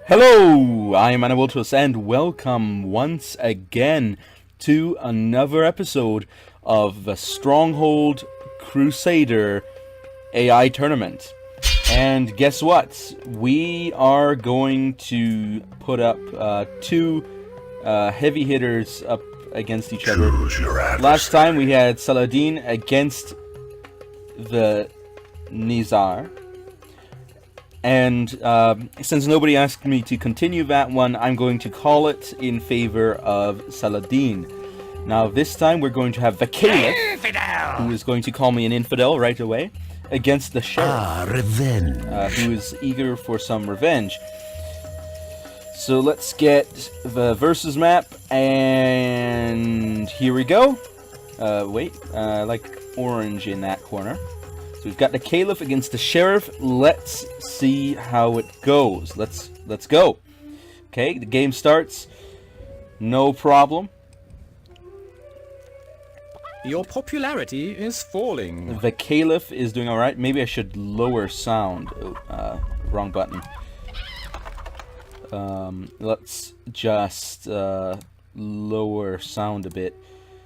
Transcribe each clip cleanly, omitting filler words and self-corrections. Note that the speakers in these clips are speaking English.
Hello, I am Anawiltus, and welcome once again to another episode of the Stronghold Crusader AI tournament. And guess what? We are going to put up two heavy hitters up against each other. Last time we had Saladin against the Nizar. And since nobody asked me to continue that one, I'm going to call it in favor of Saladin. Now this time we're going to have the Caliph, who is going to call me an infidel right away, against the Sheriff, who is eager for some revenge. So let's get the versus map, and here we go. I like orange in that corner. So we've got the Caliph against the Sheriff. Let's see how it goes. Let's go. Okay, the game starts. No problem. Your popularity is falling. The Caliph is doing alright. Maybe I should lower sound. Wrong button. Let's just lower sound a bit.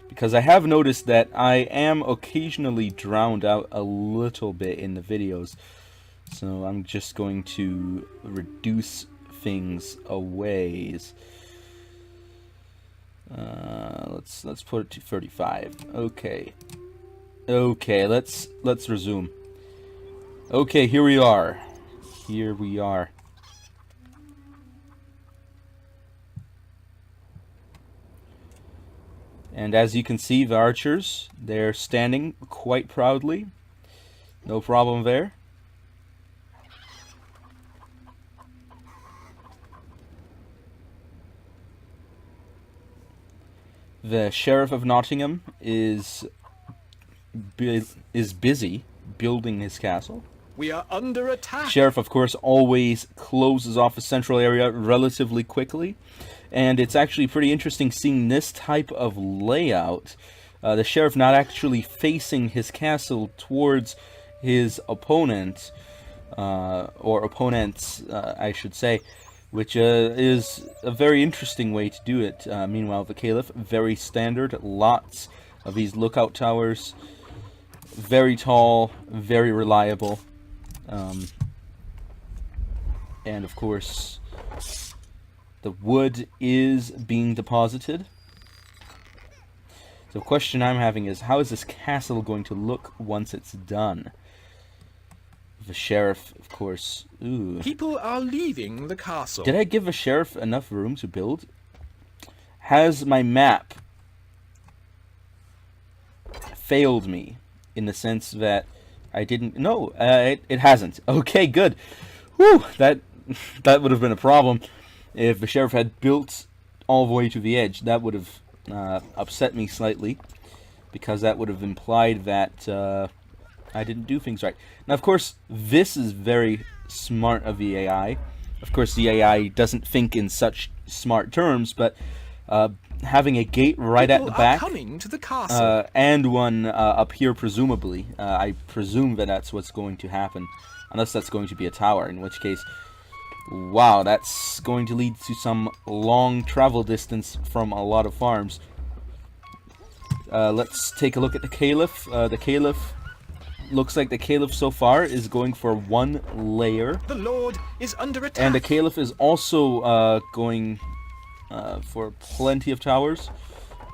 Because I have noticed that I am occasionally drowned out a little bit in the videos. So I'm just going to reduce things a ways. Let's put it to 35. Okay. Okay, let's resume. Okay, here we are. Here we are. And as you can see, the archers, they're standing quite proudly. No problem there. The Sheriff of Nottingham is busy building his castle. We are under attack. Sheriff, of course, always closes off a central area relatively quickly. And it's actually pretty interesting seeing this type of layout. The Sheriff not actually facing his castle towards his opponent, or opponents, I should say, which is a very interesting way to do it. Meanwhile, the Caliph, very standard, lots of these lookout towers, very tall, very reliable, and of course, the wood is being deposited. So the question I'm having is, how is this castle going to look once it's done? The Sheriff, of course. Ooh. People are leaving the castle. Did I give the Sheriff enough room to build? Has my map failed me in the sense that I didn't... No, it hasn't. Okay, good. Whew, that would have been a problem. If the Sheriff had built all the way to the edge, that would have upset me slightly, because that would have implied that I didn't do things right. Now, of course, this is very smart of the AI. Of course, the AI doesn't think in such smart terms, but having a gate right at the back, coming to the castle. and one up here, presumably. I presume that that's what's going to happen, unless that's going to be a tower, in which case... Wow, that's going to lead to some long travel distance from a lot of farms. Let's take a look at the Caliph. The Caliph... Looks like the Caliph so far is going for one layer. The Lord is under attack. And the Caliph is also going for plenty of towers,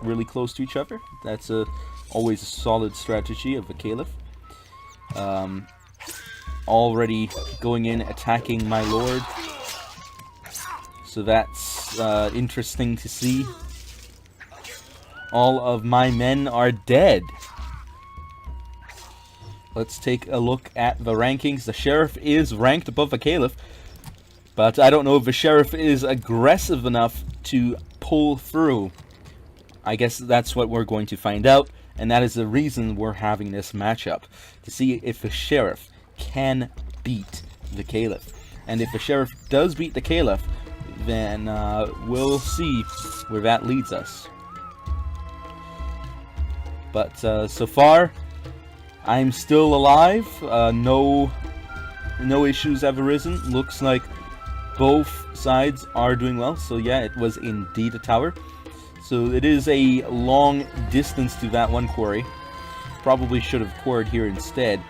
really close to each other. That's always a solid strategy of the Caliph. Already going in, attacking my lord. So that's interesting to see. All of my men are dead. Let's take a look at the rankings. The Sheriff is ranked above the Caliph, but I don't know if the Sheriff is aggressive enough to pull through. I guess that's what we're going to find out, and that is the reason we're having this matchup, to see if the Sheriff can beat the Caliph. And if the Sheriff does beat the Caliph, then we'll see where that leads us. But so far, I'm still alive. No issues have arisen. Looks like both sides are doing well. So yeah, it was indeed a tower. So it is a long distance to that one quarry. Probably should have quarried here instead.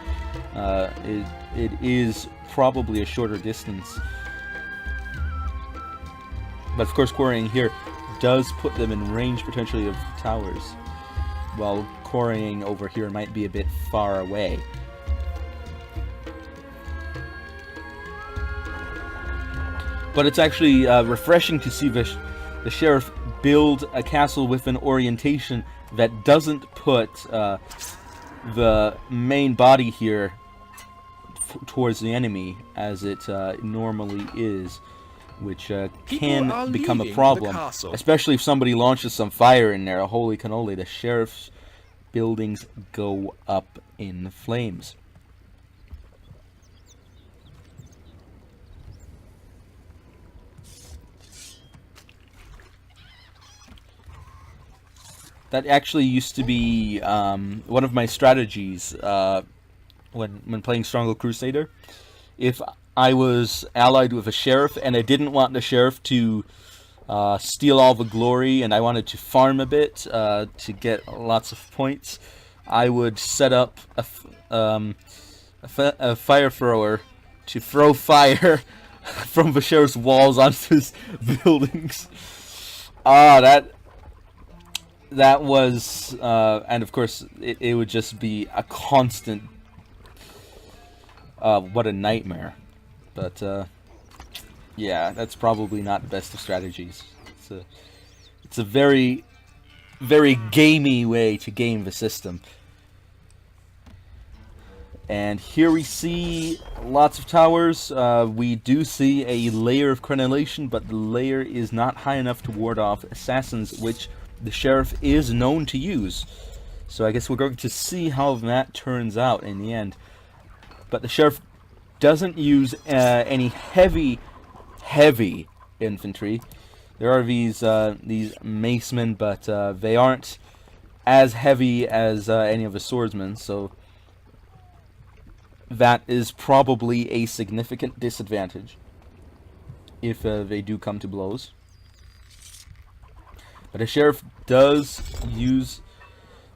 It is probably a shorter distance. But of course, quarrying here does put them in range potentially of towers, while quarrying over here might be a bit far away. But it's actually refreshing to see the sheriff build a castle with an orientation that doesn't put the main body here towards the enemy as it normally is, which can become a problem, especially if somebody launches some fire in there. Holy cannoli, the sheriff's buildings go up in flames. That actually used to be one of my strategies when playing Stronghold Crusader. If I was allied with a sheriff and I didn't want the sheriff to steal all the glory and I wanted to farm a bit to get lots of points, I would set up a fire thrower to throw fire from the sheriff's walls onto his buildings. That was, and of course, it would just be a constant, what a nightmare. But, yeah, that's probably not the best of strategies. It's a very, very gamey way to game the system. And here we see lots of towers. We do see a layer of crenellation, but the layer is not high enough to ward off assassins, which the sheriff is known to use. So I guess we're going to see how that turns out in the end. But the sheriff doesn't use any heavy infantry. There are these macemen, but they aren't as heavy as any of the swordsmen, so that is probably a significant disadvantage if they do come to blows. But a sheriff does use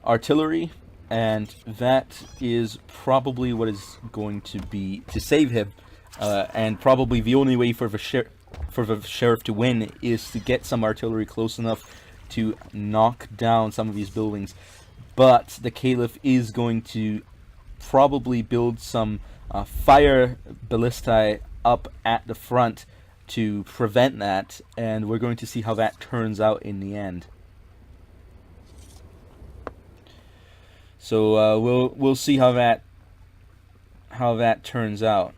artillery, and that is probably what is going to be to save him. And probably the only way for the sheriff to win is to get some artillery close enough to knock down some of these buildings. But the Caliph is going to probably build some fire ballistae up at the front to prevent that, and we're going to see how that turns out in the end. So we'll see how that turns out.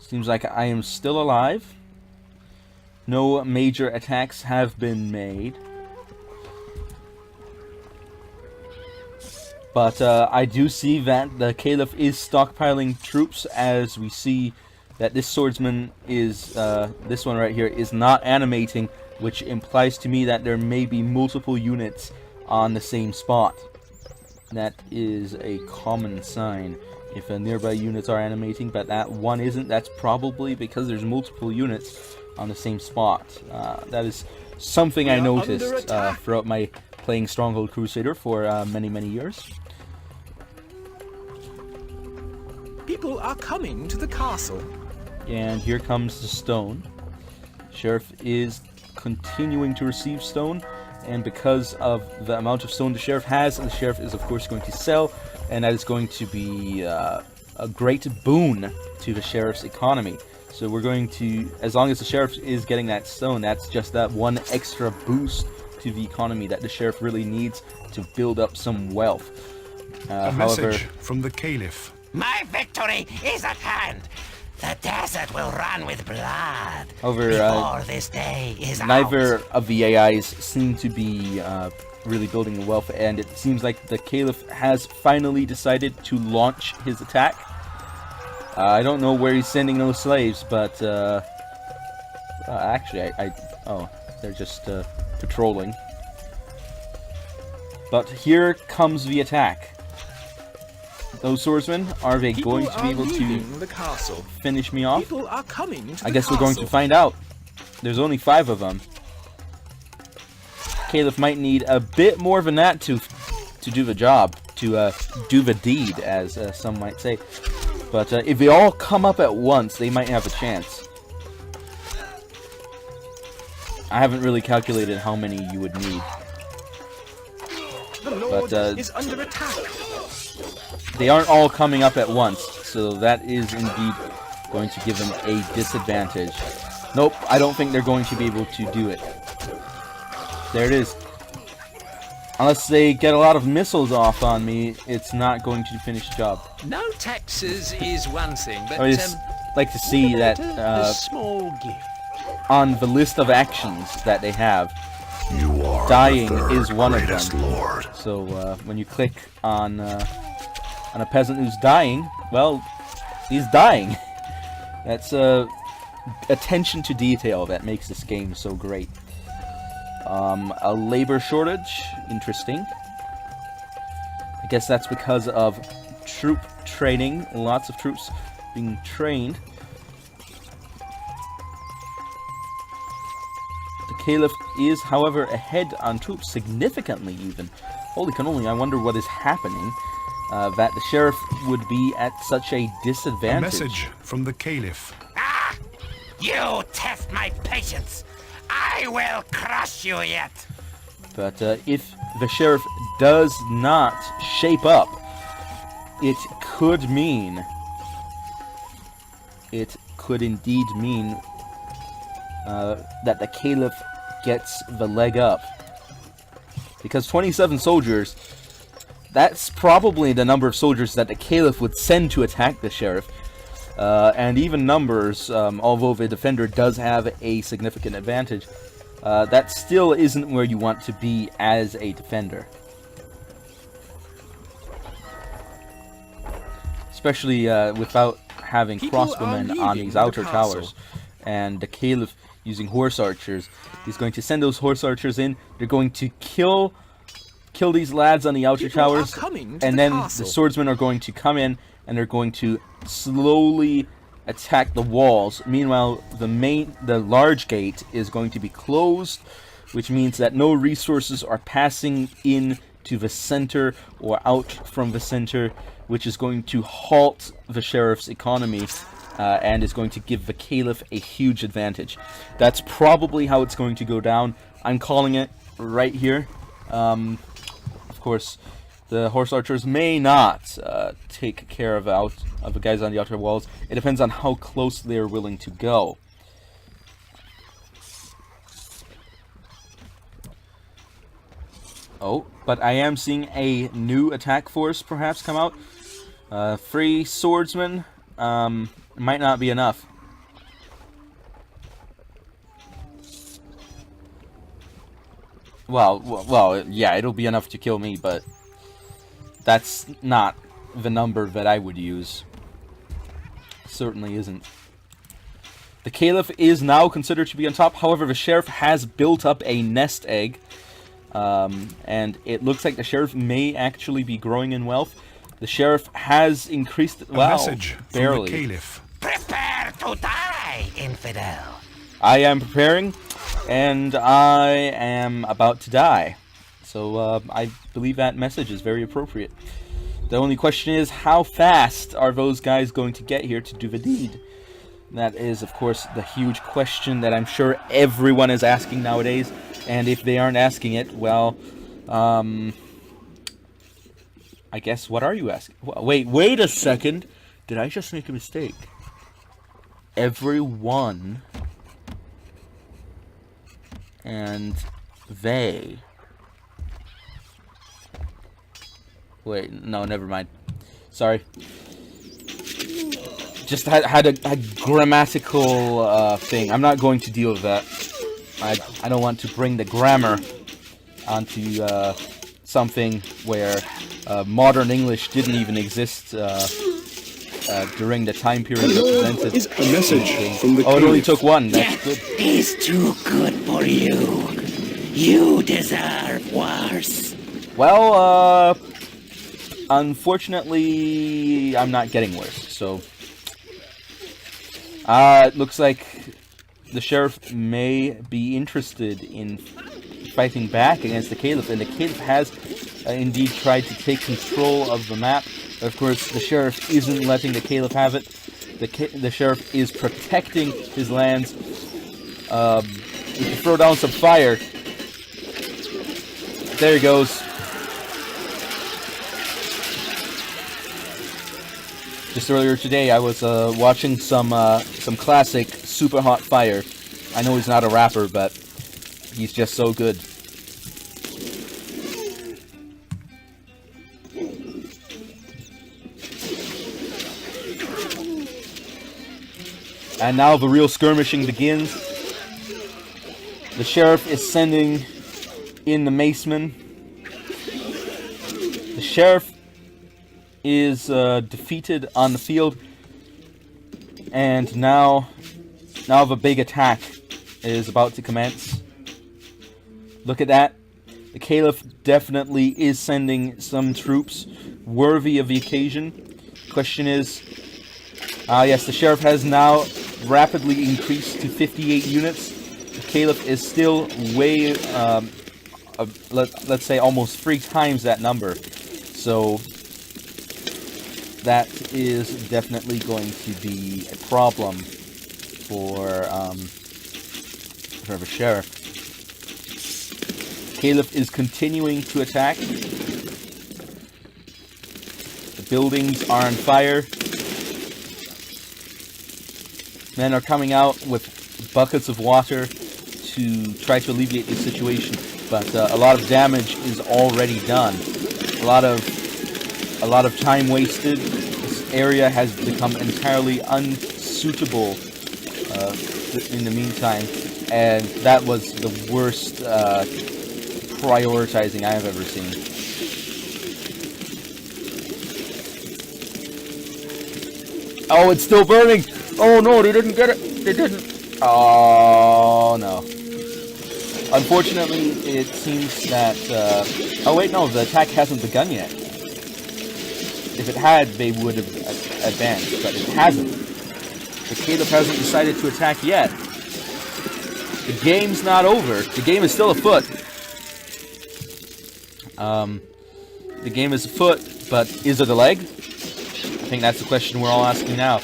Seems like I am still alive. No major attacks have been made. But I do see that the Caliph is stockpiling troops, as we see that this swordsman is, this one right here, is not animating, which implies to me that there may be multiple units on the same spot. That is a common sign. If nearby units are animating, but that one isn't, that's probably because there's multiple units on the same spot. That is something I noticed throughout my playing Stronghold Crusader for many years. People are coming to the castle. And here comes the stone. Sheriff is continuing to receive stone, and because of the amount of stone the sheriff has, the sheriff is of course going to sell, and that is going to be a great boon to the sheriff's economy. So we're going to, as long as the sheriff is getting that stone, that's just that one extra boost to the economy that the sheriff really needs to build up some wealth. A message from the Caliph. My victory is at hand. The desert will run with blood before this day is neither out. of the AIs seem to be really building the wealth, and it seems like the Caliph has finally decided to launch his attack. I don't know where he's sending those slaves, but actually, oh, They're just patrolling. But here comes the attack. Those swordsmen, are they going to be able to the castle. finish me off? People are coming to I the guess we're going to find out. There's only 5 of them. Caliph might need a bit more than that to do the job, to do the deed, as some might say. But if they all come up at once, they might have a chance. I haven't really calculated how many you would need. The Lord But is under attack. they aren't all coming up at once, so that is indeed going to give them a disadvantage. Nope, I don't think they're going to be able to do it. There it is. Unless they get a lot of missiles off on me, it's not going to finish the job. No taxes is one thing, but I just like to see that a small gift. on the list of actions that they have, You are dying the third is one of greatest them. Lord. So when you click on a peasant who's dying, well, he's dying. That's attention to detail that makes this game so great. A labor shortage, interesting. I guess that's because of troop training, lots of troops being trained. The Caliph is, however, ahead on troops, significantly even. Holy cannoli, I wonder what is happening, that the sheriff would be at such a A disadvantage. message from the Caliph. Ah! You test my patience. I will crush you yet. But if the sheriff does not shape up, it could indeed mean that the Caliph gets the leg up. Because 27 soldiers, that's probably the number of soldiers that the Caliph would send to attack the sheriff. And even numbers, although the defender does have a significant advantage, that still isn't where you want to be as a defender. Especially without having crossbowmen on these outer towers. And the Caliph using horse archers. He's going to send those horse archers in. They're going to kill these lads on the outer towers. And then the swordsmen are going to come in and they're going to slowly attack the walls. Meanwhile, the large gate is going to be closed, which means that no resources are passing in to the center or out from the center, which is going to halt the sheriff's economy and is going to give the Caliph a huge advantage. That's probably how it's going to go down. I'm calling it right here. Of course, the horse archers may not take care of the guys on the outer walls. It depends on how close they're willing to go. Oh, but I am seeing a new attack force perhaps come out. 3 swordsmen might not be enough. Well, yeah, it'll be enough to kill me, but that's not the number that I would use. Certainly isn't. The Caliph is now considered to be on top. However, the sheriff has built up a nest egg. And it looks like the sheriff may actually be growing in wealth. The sheriff has increased... A message barely. from the Caliph. Prepare to die, infidel. I am preparing, and I am about to die. So I believe that message is very appropriate. The only question is, how fast are those guys going to get here to do the deed? That is, of course, the huge question that I'm sure everyone is asking nowadays. And if they aren't asking it, well, I guess, what are you asking? Wait a second. Did I just make a mistake? Everyone and they. Wait, no, never mind. Sorry. Just had a grammatical thing. I'm not going to deal with that. I don't want to bring the grammar onto something where modern English didn't even exist during the time period represented. Is a message from the Oh, it only Caliph. took one. That's good. Is too good for you. You deserve worse. Well, unfortunately, I'm not getting worse, so... it looks like the Sheriff may be interested in fighting back against the Caliph, and the Caliph has indeed tried to take control of the map. But of course, the Sheriff isn't letting the Caliph have it. The Sheriff is protecting his lands. We can throw down some fire. There he goes. Just earlier today, I was watching some classic Super Hot Fire. I know he's not a rapper, but he's just so good. And now the real skirmishing begins. The Sheriff is sending in the Macemen. The Sheriff is defeated on the field, and now the big attack is about to commence. Look at that. The Caliph definitely is sending some troops worthy of the occasion. Question is, yes, the Sheriff has now rapidly increased to 58 units. The Caliph is still way, let's say almost 3 times that number. So that is definitely going to be a problem for the Sheriff. Caliph is continuing to attack. The buildings are on fire. Men are coming out with buckets of water to try to alleviate the situation, but a lot of damage is already done. A lot of time wasted. This area has become entirely unsuitable in the meantime, and that was the worst prioritizing I have ever seen. Oh, it's still burning! Oh no, they didn't get it! They didn't! Oh no. Unfortunately, it seems that... oh wait, no, the attack hasn't begun yet. If it had, they would have advanced, but it hasn't. The Caliph hasn't decided to attack yet. The game's not over. The game is still afoot. The game is afoot, but is it a leg? I think that's the question we're all asking now.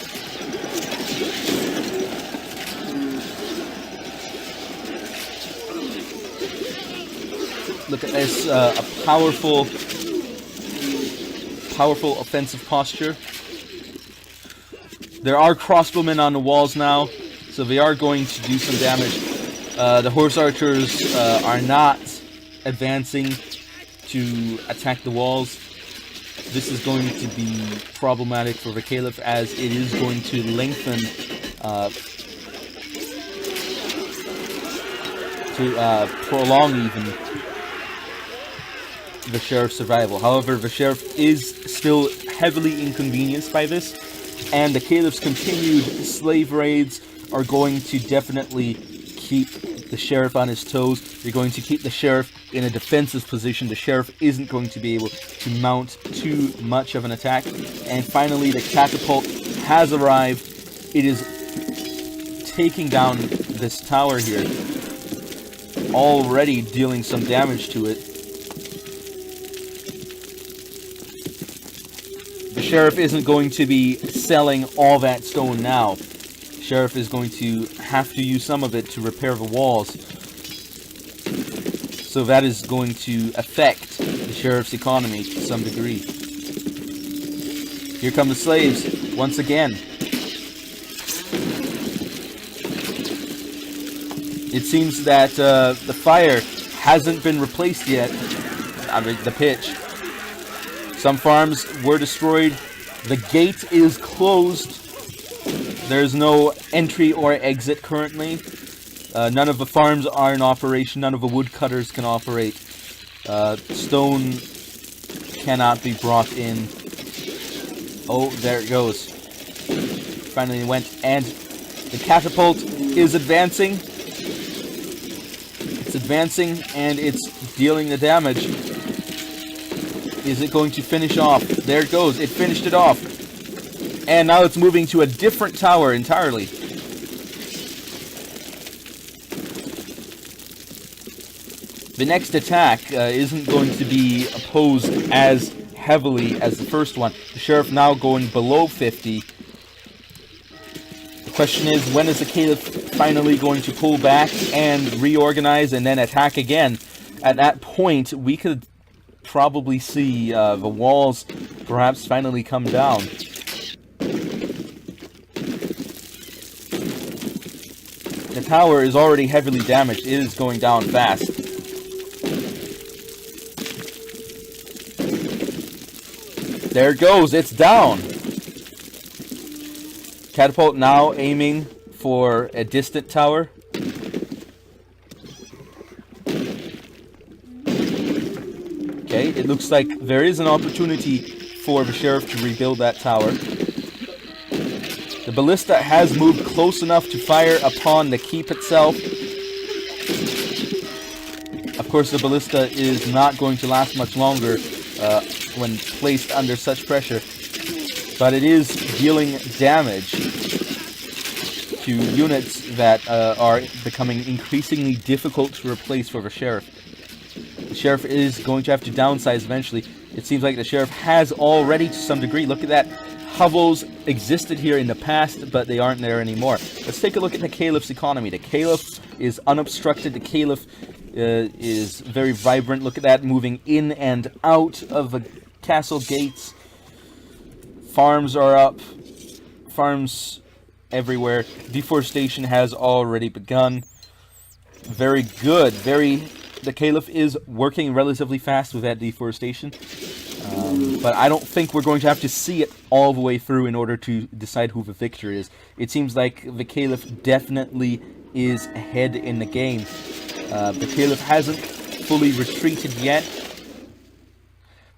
Look at this, a powerful offensive posture. There are crossbowmen on the walls now, so they are going to do some damage. The horse archers are not advancing to attack the walls. This is going to be problematic for the Caliph, as it is going to lengthen prolong even the Sheriff's survival. However, the Sheriff is still heavily inconvenienced by this, and the Caliph's continued slave raids are going to definitely keep the Sheriff on his toes. They're going to keep the Sheriff in a defensive position. The Sheriff isn't going to be able to mount too much of an attack. And finally, the catapult has arrived. It is taking down this tower here, already dealing some damage to it. The Sheriff isn't going to be selling all that stone now. The Sheriff is going to have to use some of it to repair the walls. So that is going to affect the Sheriff's economy to some degree. Here come the slaves, once again. It seems that the fire hasn't been replaced yet. I mean, the pitch. Some farms were destroyed. The gate is closed. There's no entry or exit currently. None of the farms are in operation. None of the woodcutters can operate. Stone cannot be brought in. Oh, there it goes. Finally it went. And the catapult is advancing. advancing, and it's dealing the damage. Is it going to finish off? There it goes. It finished it off. And now it's moving to a different tower entirely. The next attack isn't going to be opposed as heavily as the first one. The Sheriff now going below 50. The question is, when is the Caliph finally going to pull back and reorganize and then attack again? At that point, we could probably see the walls perhaps finally come down. The tower is already heavily damaged. It is going down fast. There it goes. It's down. Catapult now aiming for a distant tower. Okay, it looks like there is an opportunity for the Sheriff to rebuild that tower. The ballista has moved close enough to fire upon the keep itself. Of course, the ballista is not going to last much longer when placed under such pressure, but it is dealing damage to units that are becoming increasingly difficult to replace for the Sheriff. The Sheriff is going to have to downsize eventually. It seems like the Sheriff has already to some degree. Look at that. Hovels existed here in the past, but they aren't there anymore. Let's take a look at the Caliph's economy. The Caliph is unobstructed. The Caliph is very vibrant. Look at that, moving in and out of the castle gates. Farms are up. Farms everywhere. Deforestation has already begun. Very good. The Caliph is working relatively fast with that deforestation. But I don't think we're going to have to see it all the way through in order to decide who the victor is. It seems like the Caliph definitely is ahead in the game. The Caliph hasn't fully retreated yet.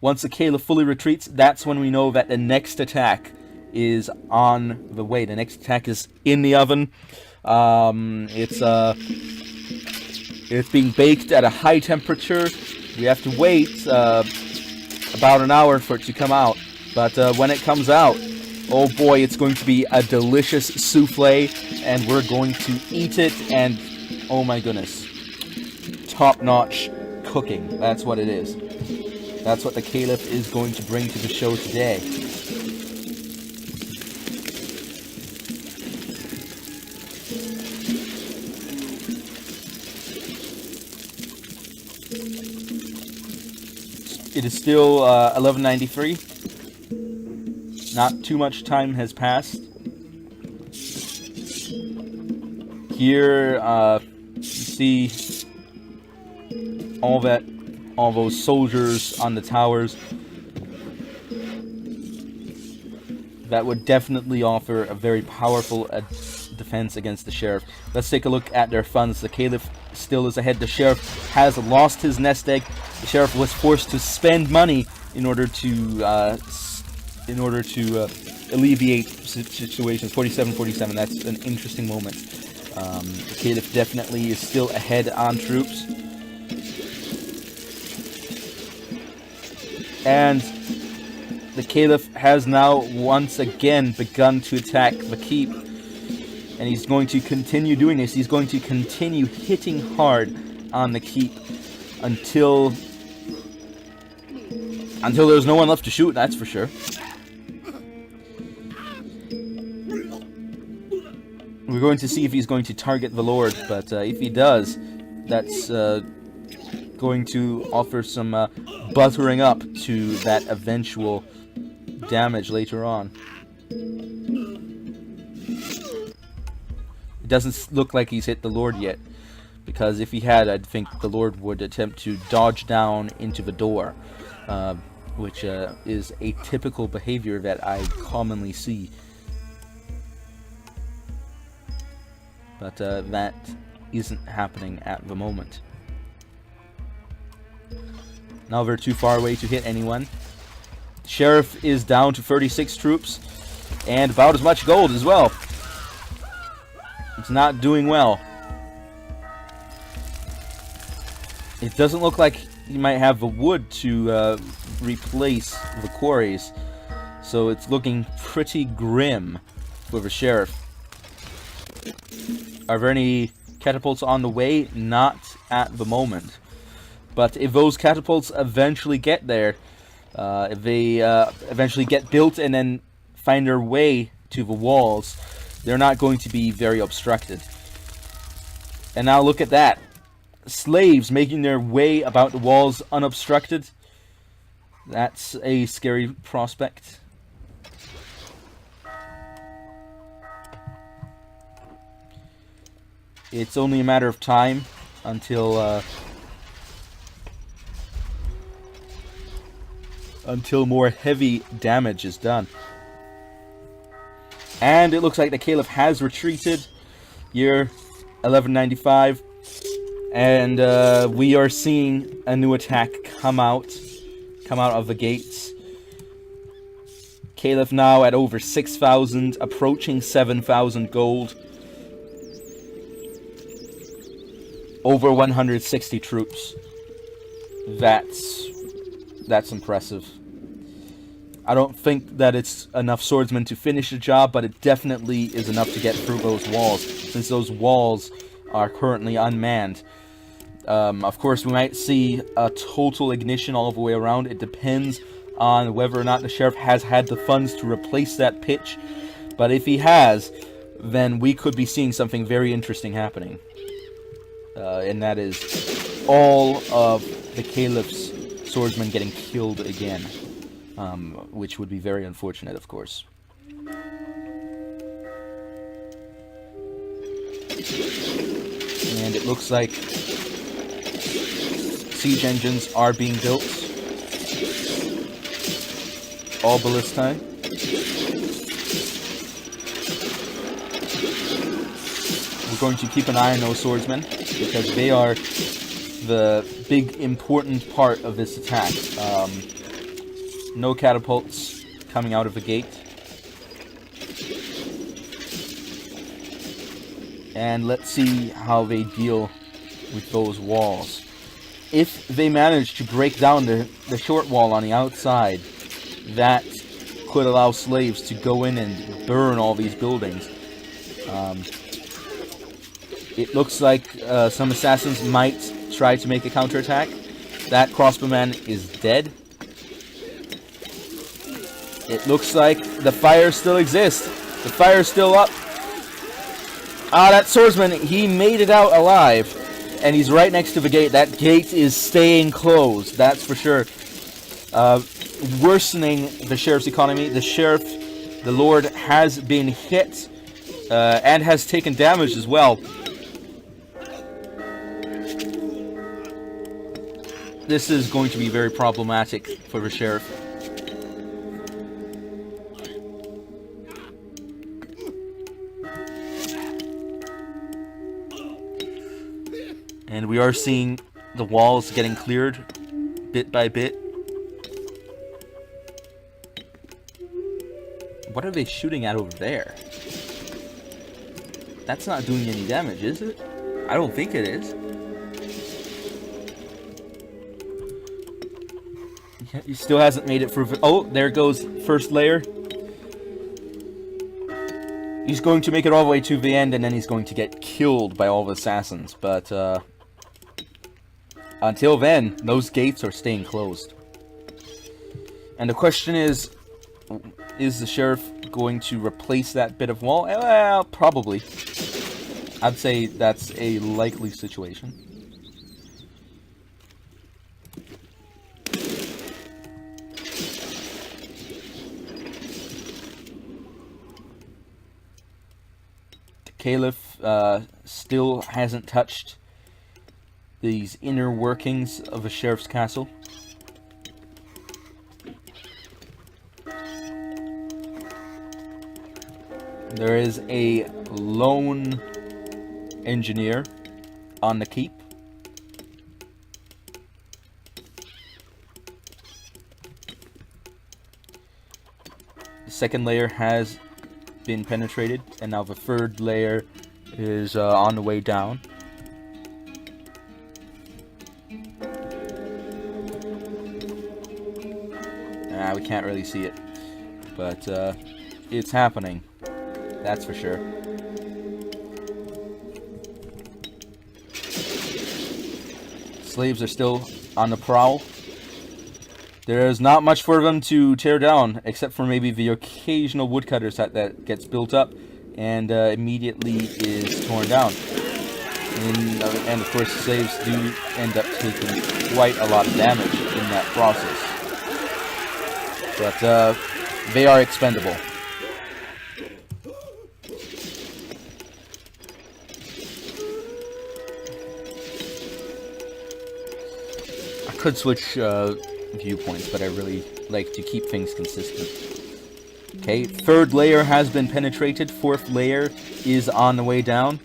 Once the Caliph fully retreats, that's when we know that the next attack is on the way. The next attack is in the oven. It's being baked at a high temperature. We have to wait about an hour for it to come out. But when it comes out, oh boy, it's going to be a delicious souffle, and we're going to eat it, and oh my goodness, top-notch cooking. That's what it is. That's what the Caliph is going to bring to the show today. It is still 1193. Not too much time has passed. Here, you see all those soldiers on the towers. That would definitely offer a very powerful defense against the Sheriff. Let's take a look at their funds. The Caliph still is ahead. The Sheriff has lost his nest egg. The Sheriff was forced to spend money in order to alleviate situations. 47-47. That's an interesting moment. The Caliph definitely is still ahead on troops. And the Caliph has now once again begun to attack the keep. And he's going to continue doing this. He's going to continue hitting hard on the keep until there's no one left to shoot, that's for sure. We're going to see if he's going to target the Lord, but if he does, that's going to offer some buttering up to that eventual damage later on. It doesn't look like he's hit the Lord yet, because if he had, I'd think the Lord would attempt to dodge down into the door, which is a typical behavior that I commonly see. But that isn't happening at the moment. Now they're too far away to hit anyone. Sheriff is down to 36 troops, and about as much gold as well. It's not doing well. It doesn't look like you might have the wood to replace the quarries, so it's looking pretty grim for the sheriff. Are there any catapults on the way? Not at the moment. But if those catapults eventually get there, if they eventually get built and then find their way to the walls, they're not going to be very obstructed. And now look at that. Slaves making their way about the walls unobstructed. That's a scary prospect. It's only a matter of time until more heavy damage is done. And it looks like the Caliph has retreated. Year 1195. And we are seeing a new attack come out of the gates. Caliph now at over 6,000, approaching 7,000 gold. Over 160 troops. That's impressive. I don't think that it's enough swordsmen to finish the job, but it definitely is enough to get through those walls, since those walls are currently unmanned. Of course, we might see a total ignition all the way around. It depends on whether or not the sheriff has had the funds to replace that pitch. But if he has, then we could be seeing something very interesting happening. And that is all of the Caliph's swordsmen getting killed again. Which would be very unfortunate, of course. And it looks like siege engines are being built. All ballistae. We're going to keep an eye on those swordsmen, because they are the big important part of this attack. No catapults coming out of the gate. And let's see how they deal with those walls. If they manage to break down the short wall on the outside, that could allow slaves to go in and burn all these buildings. It looks like some assassins might try to make a counterattack. That crossbowman is dead. It looks like the fire still exists. The fire's still up. Ah, that swordsman, he made it out alive. And he's right next to the gate. That gate is staying closed, that's for sure. Worsening the sheriff's economy. The sheriff, the lord, has been hit and has taken damage as well. This is going to be very problematic for the sheriff. And we are seeing the walls getting cleared bit by bit. What are they shooting at over there? That's not doing any damage, is it? I don't think it is. He still hasn't made it through. Oh, there goes first layer. He's going to make it all the way to the end, and then he's going to get killed by all the assassins. But until then, those gates are staying closed. And the question is the sheriff going to replace that bit of wall? Well, probably. I'd say that's a likely situation. The Caliph still hasn't touched these inner workings of a sheriff's castle. There is a lone engineer on the keep. The second layer has been penetrated, and now the third layer is on the way down. We can't really see it. But, it's happening. That's for sure. Slaves are still on the prowl. There's not much for them to tear down, except for maybe the occasional woodcutters that gets built up and immediately is torn down. And of course, slaves do end up taking quite a lot of damage in that process. But they are expendable. I could switch viewpoints, but I really like to keep things consistent. Okay, third layer has been penetrated. Fourth layer is on the way down.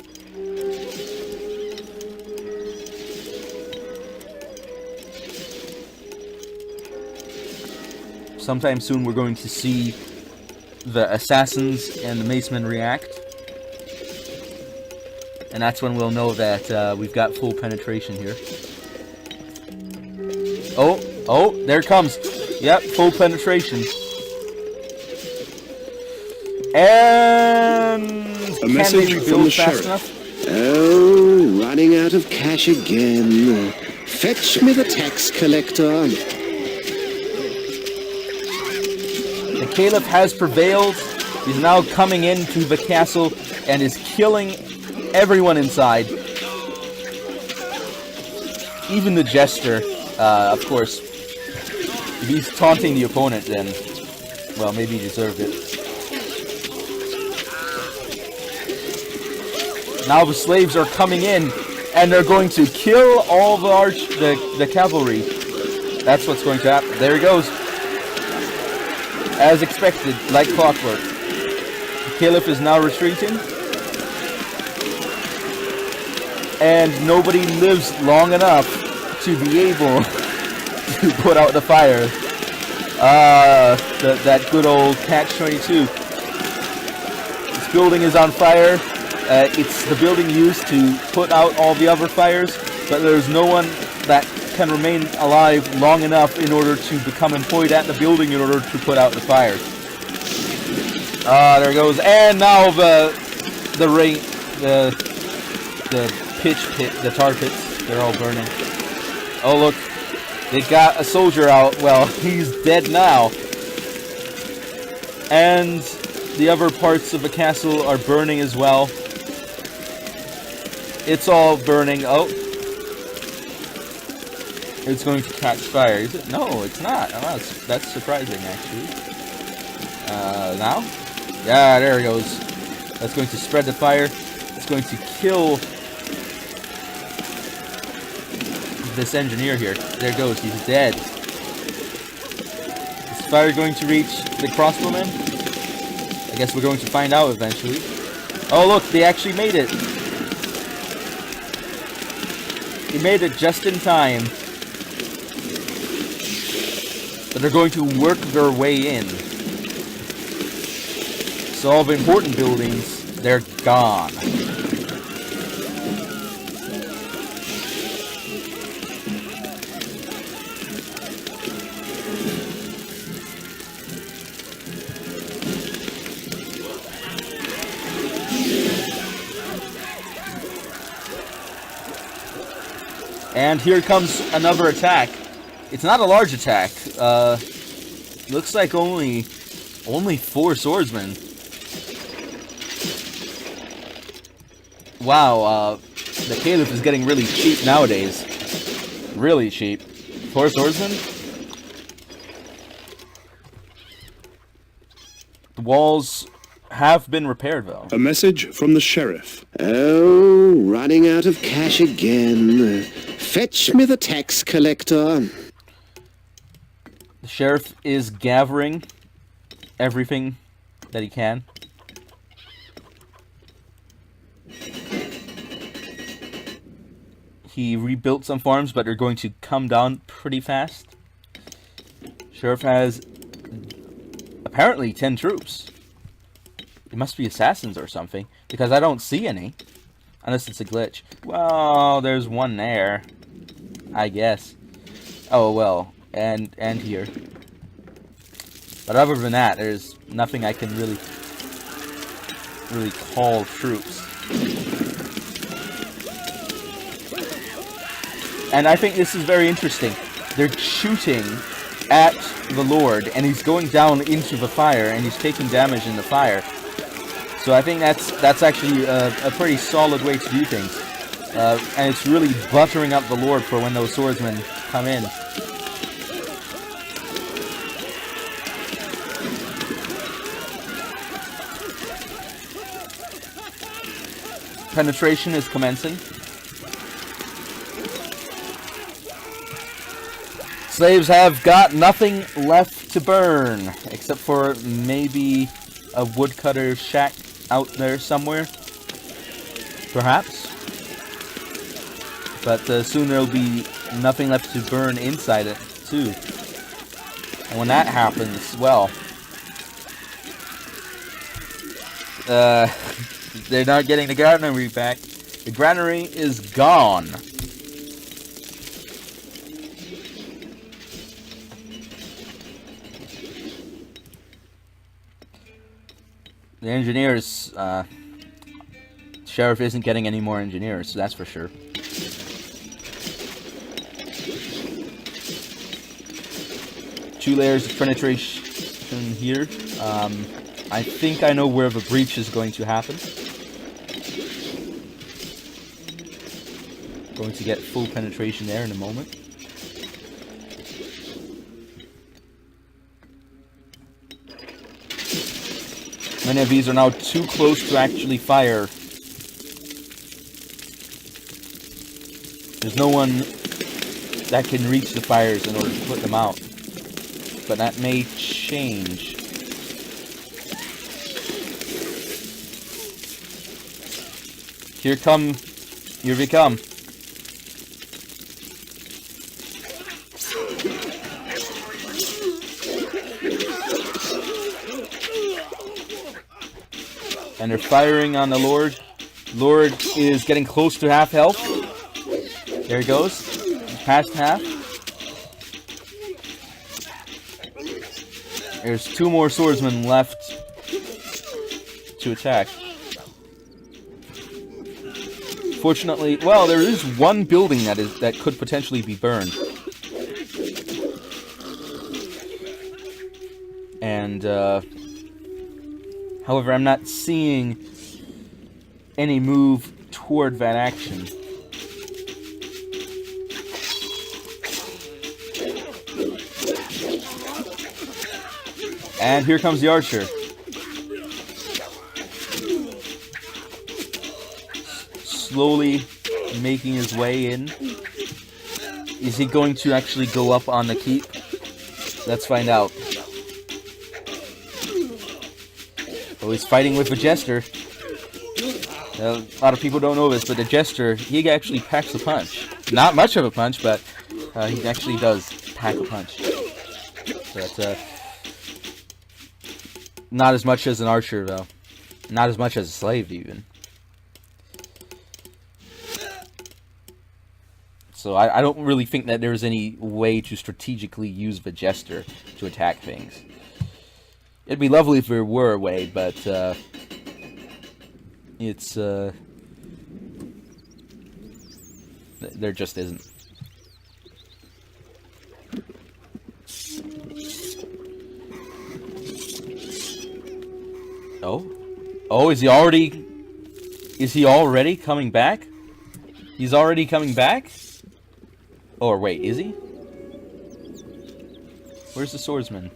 Sometime soon we're going to see the assassins and the macemen react. And that's when we'll know that we've got full penetration here. Oh, there it comes. Yep, full penetration. And a message from the sheriff. Oh, running out of cash again. Fetch me the tax collector. The Caliph has prevailed. He's now coming into the castle and is killing everyone inside. Even the jester, of course. If he's taunting the opponent, then, well, maybe he deserved it. Now the slaves are coming in, and they're going to kill all the cavalry. That's what's going to happen. There he goes. As expected, like clockwork. The Caliph is now retreating. And nobody lives long enough to be able to put out the fire. That good old catch-22. This building is on fire. It's the building used to put out all the other fires, but there's no one that can remain alive long enough in order to become employed at the building in order to put out the fire. There it goes. And now the pitch pit, the tar pits, they're all burning. Oh look, they got a soldier out. Well, he's dead now. And the other parts of the castle are burning as well. It's all burning. Oh. It's going to catch fire. Is it? No, it's not. Oh, that's surprising, actually. Now? Yeah, there it goes. That's going to spread the fire. It's going to kill this engineer here. There it goes. He's dead. Is fire going to reach the crossbowmen? I guess we're going to find out eventually. Oh, look. They actually made it. He made it just in time. But they're going to work their way in. So all the important buildings, they're gone. And here comes another attack. It's not a large attack. Looks like only 4 swordsmen. Wow, the Caliph is getting really cheap nowadays. Really cheap. 4 swordsmen? The walls have been repaired, though. A message from the sheriff. Oh, running out of cash again. Fetch me the tax collector. The sheriff is gathering everything that he can. He rebuilt some farms, but they're going to come down pretty fast. Sheriff has apparently 10 troops. It must be assassins or something, because I don't see any. Unless it's a glitch. Well, there's one there, I guess. Oh, well. And here. But other than that, there's nothing I can really call troops. And I think this is very interesting. They're shooting at the Lord, and he's going down into the fire, and he's taking damage in the fire. So I think that's actually a pretty solid way to do things. And it's really buttering up the Lord for when those swordsmen come in. Penetration is commencing. Slaves have got nothing left to burn, except for maybe a woodcutter's shack out there somewhere. Perhaps. But soon there'll be nothing left to burn inside it, too. And when that happens, well... they're not getting the granary back. The granary is gone. The engineers, Sheriff isn't getting any more engineers, so that's for sure. Two layers of penetration here. I think I know where the breach is going to happen. Going to get full penetration there in a moment. Many of these are now too close to actually fire. There's no one that can reach the fires in order to put them out. But that may change. Here they come. And they're firing on the Lord. Lord is getting close to half health. There he goes. He's past half. There's two more swordsmen left to attack. Fortunately, well, there is one building that could potentially be burned. And, however, I'm not seeing any move toward that action. And here comes the archer. Slowly making his way in. Is he going to actually go up on the keep? Let's find out. Oh, he's fighting with the Jester. A lot of people don't know this, but the Jester, he actually packs a punch. Not much of a punch, but he actually does pack a punch. But, not as much as an archer, though. Not as much as a slave, even. So I don't really think that there's any way to strategically use the Jester to attack things. It'd be lovely if there were a way, but it's there just isn't. Oh, is he already coming back? He's already coming back? Or wait, is he? Where's the swordsman?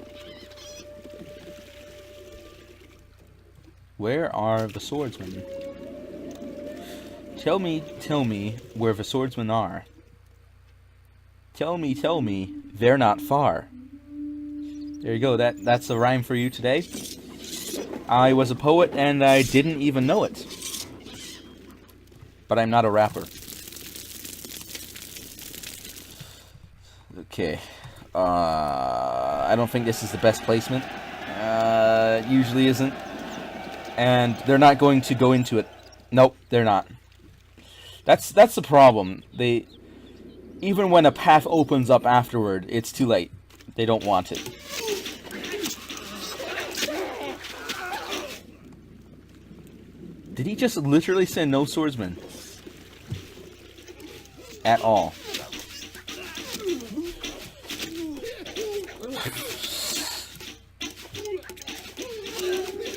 Where are the swordsmen? Tell me where the swordsmen are. Tell me, they're not far. There you go, that's a rhyme for you today. I was a poet and I didn't even know it. But I'm not a rapper. Okay. I don't think this is the best placement. It usually isn't. And they're not going to go into it. Nope, they're not. That's the problem. Even when a path opens up afterward, it's too late. They don't want it. Did he just literally say no swordsman? At all.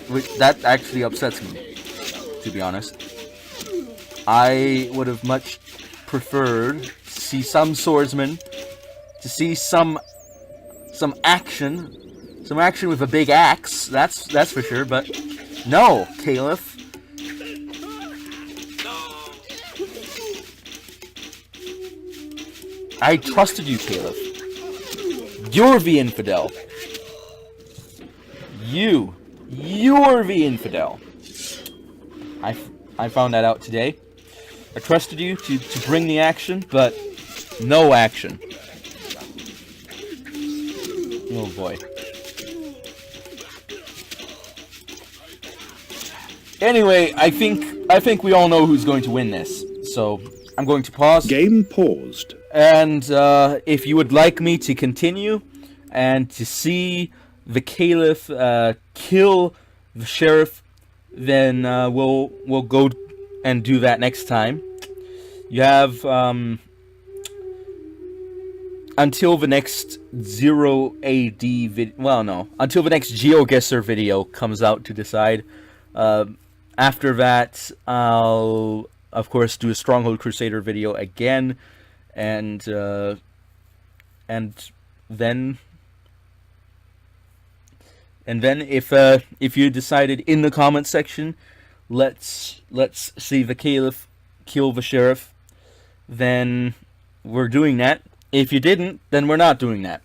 Which, that actually upsets me, to be honest. I would have much preferred to see some swordsmen, to see some action with a big axe. That's for sure. But no, Caliph. I trusted you, Caliph. You're the infidel. You're the infidel. I found that out today. I trusted you to bring the action, but no action. Oh boy. Anyway, I think we all know who's going to win this. So I'm going to pause. Game paused. And if you would like me to continue and to see the Caliph kill the sheriff, then we'll go and do that next time. You have until the next 0 AD video. Well, no, until the next GeoGuessr video comes out to decide. After that, I'll of course do a Stronghold Crusader video again, and then if you decided in the comment section, let's see the Caliph kill the sheriff, then we're doing that. If you didn't, then we're not doing that.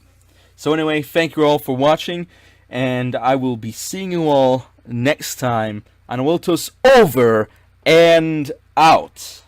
So anyway, thank you all for watching, and I will be seeing you all next time on Wiltos over and out.